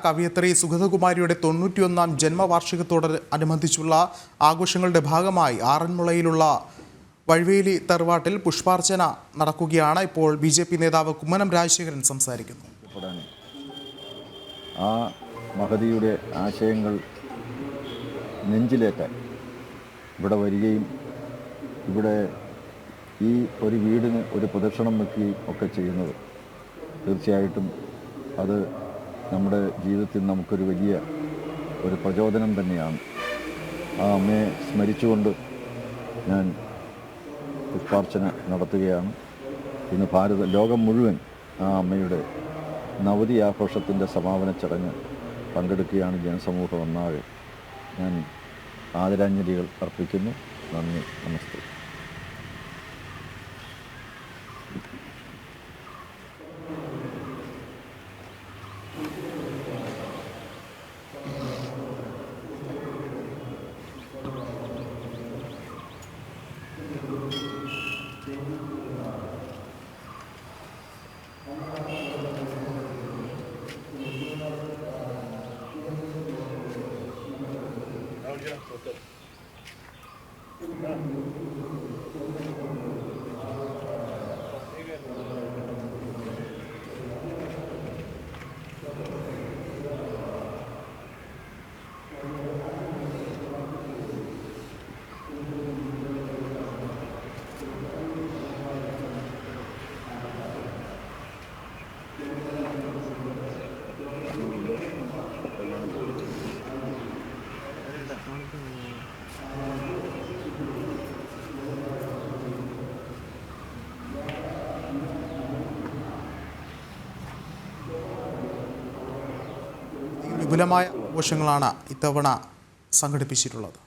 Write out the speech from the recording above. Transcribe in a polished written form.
കവയിത്രി സുഗതകുമാരിയുടെ 91ാം ജന്മവാർഷികത്തോടനുബന്ധിച്ചുള്ള ആഘോഷങ്ങളുടെ ഭാഗമായി ആറന്മുളയിലുള്ള വഴിവേലി തറവാട്ടിൽ പുഷ്പാർച്ചന നടക്കുകയാണ്. ഇപ്പോൾ BJP നേതാവ് കുമ്മനം രാജശേഖരൻ സംസാരിക്കുന്നു. ആ മഹതിയുടെ ആശയങ്ങൾ നെഞ്ചിലേറ്റാൻ ഇവിടെ വരികയും ഇവിടെ ഈ ഒരു വീടിന് ഒരു പ്രദക്ഷിണം വയ്ക്കുകയും ഒക്കെ ചെയ്യുന്നത് തീർച്ചയായിട്ടും അത് നമ്മുടെ ജീവിതത്തിൽ നമുക്കൊരു വലിയ ഒരു പ്രചോദനം തന്നെയാണ്. ആ അമ്മയെ സ്മരിച്ചുകൊണ്ട് ഞാൻ പുഷ്പാർച്ചന നടത്തുകയാണ്. ഇന്ന് ലോകം മുഴുവൻ ആ അമ്മയുടെ നവതി ആഘോഷത്തിൻ്റെ സമാപന ചടങ്ങ് പങ്കെടുക്കുകയാണ്. ജനസമൂഹം ഒന്നാകെ ഞാൻ ആദരാഞ്ജലികൾ അർപ്പിക്കുന്നു. നന്ദി, നമസ്തേ. വിപുലമായ ആഘോഷങ്ങളാണ് ഇത്തവണ സംഘടിപ്പിച്ചിട്ടുള്ളത്.